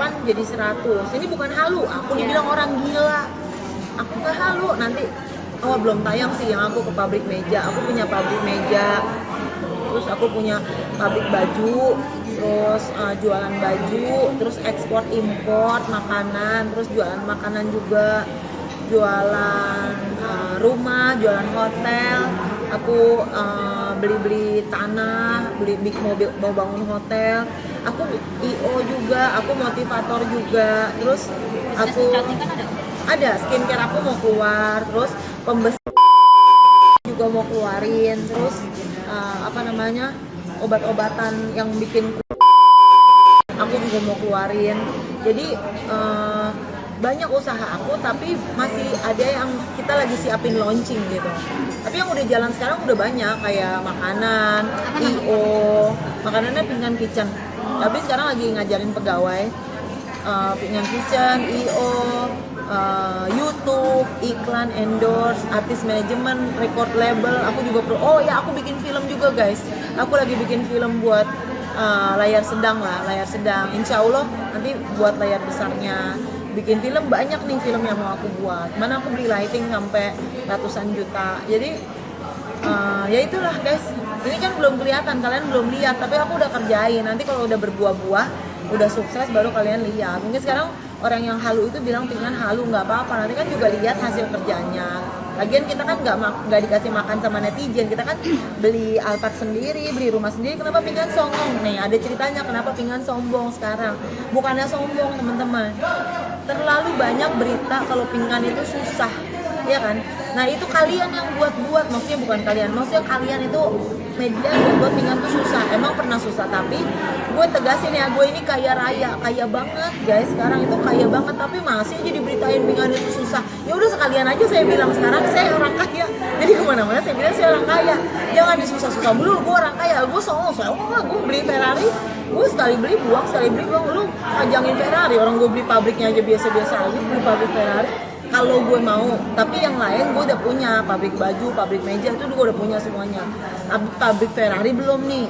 98 jadi 100. Ini bukan halu, aku dibilang orang gila. Aku gak halu, nanti belum tayang sih yang aku ke pabrik meja. Aku punya pabrik meja, terus aku punya pabrik baju, terus jualan baju, terus ekspor impor makanan, terus jualan makanan juga, jualan rumah, jualan hotel. Aku beli tanah, beli big mobil, mau bangun hotel. Aku IO juga, aku motivator juga. Terus aku ada skincare aku mau keluar, terus pembersih juga mau keluarin, terus obat-obatan yang bikin aku juga mau keluarin. Jadi banyak usaha aku, tapi masih ada yang kita lagi siapin launching gitu. Tapi yang udah jalan sekarang udah banyak, kayak makanan, IO, makanannya Pinggan Kitchen. Tapi sekarang lagi ngajarin pegawai, Pinggan Kitchen, IO, YouTube, iklan, endorse, artis manajemen, record label. Aku juga aku bikin film juga guys. Aku lagi bikin film buat layar sedang. Insya Allah nanti buat layar besarnya. Bikin film banyak nih, film yang mau aku buat. Mana aku beli lighting sampai ratusan juta. Jadi ya itulah guys. Ini kan belum kelihatan, kalian belum lihat, tapi aku udah kerjain. Nanti kalau udah berbuah-buah, udah sukses, baru kalian lihat. Mungkin sekarang orang yang halu itu bilang Pinggan halu, nggak apa-apa. Nanti kan juga lihat hasil kerjanya. Lagian kita kan nggak dikasih makan sama netizen. Kita kan beli Alphard sendiri, beli rumah sendiri. Kenapa Pinggan sombong? Nih ada ceritanya kenapa Pinggan sombong sekarang. Bukannya sombong teman-teman. Terlalu banyak berita kalau Pinggan itu susah, ya kan? Nah itu kalian yang buat-buat, maksudnya bukan kalian, maksudnya kalian itu media yang buat Pinggan tuh susah. Emang pernah susah, tapi gue tegasin ya, gue ini kaya raya, kaya banget guys. Sekarang itu kaya banget, tapi masih aja diberitain Pinggan itu susah. Ya udah sekalian aja saya bilang sekarang saya orang kaya. Jadi kemana-mana saya bilang saya orang kaya. Jangan disusah-susah dulu, gue orang kaya. Gue songong lah, gue beli Ferrari. Gue sekali beli buang, lu pajangin Ferrari. Orang gue beli pabriknya aja biasa-biasa aja, beli pabrik Ferrari. Kalau gue mau, tapi yang lain gue udah punya, pabrik baju, pabrik meja itu gue udah punya semuanya. Pabrik Ferrari belum nih.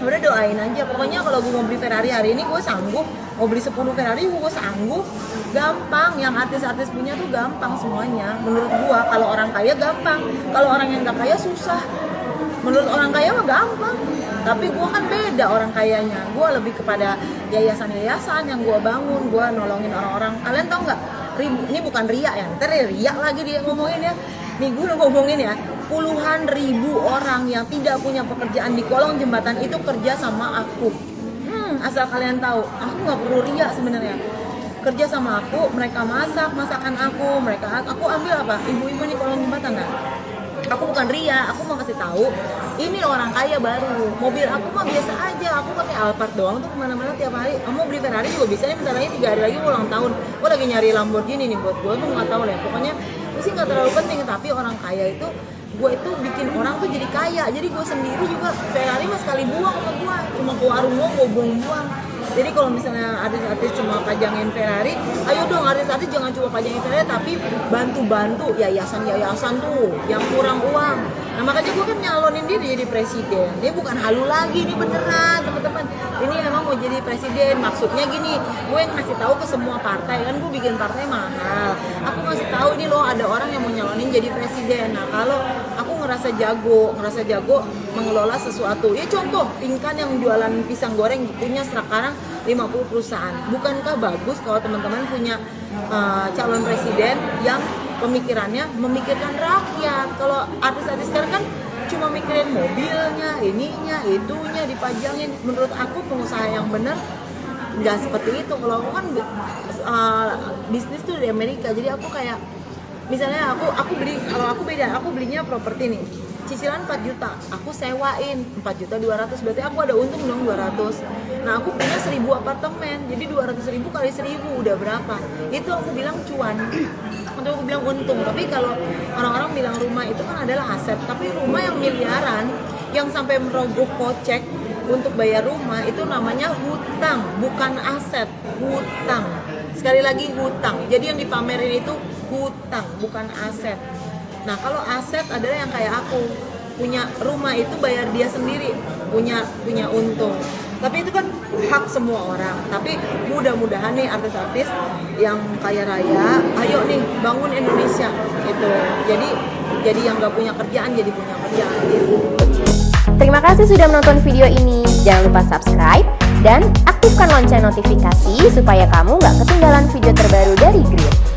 Udah doain aja, pokoknya kalau gue mau beli Ferrari hari ini gue sanggup, mau beli 10 Ferrari gue sanggup. Gampang, yang artis-artis punya tuh gampang semuanya. Menurut gue kalau orang kaya gampang, kalau orang yang gak kaya susah. Menurut orang kaya mah gampang, tapi gue kan beda orang kayanya. Gue lebih kepada yayasan-yayasan yang gue bangun, gue nolongin orang-orang. Kalian tau nggak? Ini bukan riak ya, ntar riak lagi dia ngomongin ya. Nih gue ngomongin ya, puluhan ribu orang yang tidak punya pekerjaan di kolong jembatan itu kerja sama aku. Asal kalian tahu, aku nggak perlu riak sebenarnya. Kerja sama aku, mereka masak masakan aku, aku ambil apa? Ibu-ibu di kolong jembatan kan? Aku bukan ria, aku mau kasih tahu ini orang kaya baru. Mobil aku mah biasa aja, aku pakai Alphard doang tuh kemana-mana tiap hari. Kamu beli Ferrari juga bisa nih, bentar lagi 3 hari lagi ulang tahun. Gue lagi nyari Lamborghini nih buat gue tuh nggak tahu deh. Pokoknya itu sih nggak terlalu penting, tapi orang kaya itu gue itu bikin orang tuh jadi kaya. Jadi gue sendiri juga Ferrari mah sekali buang sama gue, cuma ke warung gue buang-buang. Jadi kalau misalnya artis-artis cuma pajangin Ferrari, ayo dong artis-artis jangan cuma pajangin Ferrari, tapi bantu-bantu yayasan-yayasan tuh yang kurang uang. Nah makanya gue kan nyalonin diri jadi presiden. Dia bukan halu lagi, ini beneran teman-teman. Ini emang mau jadi presiden, maksudnya gini, gue ngasih tahu ke semua partai, kan gue bikin partai mahal. Aku ngasih tahu ini loh ada orang yang mau nyalonin jadi presiden. Nah kalau aku ngerasa jago mengelola sesuatu. Ya contoh, Pinggan yang jualan pisang goreng punya sekarang 50 perusahaan. Bukankah bagus kalau teman-teman punya calon presiden yang pemikirannya memikirkan rakyat? Kalau artis-artis sekarang kan cuma mikirin mobilnya, ininya, itunya dipajangin. Menurut aku pengusaha yang benar nggak seperti itu. Kalau aku kan bisnis tuh di Amerika, jadi aku kayak misalnya aku beli, kalau aku beda, aku belinya properti nih, cicilan 4 juta, aku sewain 4.200.000, berarti aku ada untung dong 200. Nah aku punya 1.000 apartemen, jadi 200.000 kali 1.000 udah berapa? Itu aku bilang cuan, untuk aku bilang untung. Tapi kalau orang-orang bilang rumah itu kan adalah aset, tapi rumah yang miliaran, yang sampai merogoh kocek untuk bayar rumah itu namanya hutang, bukan aset, hutang. Sekali lagi hutang. Jadi yang dipamerin itu hutang, bukan aset. Nah kalau aset adalah yang kayak aku punya rumah itu bayar dia sendiri, punya untung. Tapi itu kan hak semua orang. Tapi mudah-mudahan nih artis-artis yang kaya raya, ayo nih bangun Indonesia gitu. Jadi yang nggak punya kerjaan jadi punya kerjaan gitu. Terima kasih sudah menonton video ini. Jangan lupa subscribe dan aktifkan lonceng notifikasi supaya kamu nggak ketinggalan video terbaru dari Green.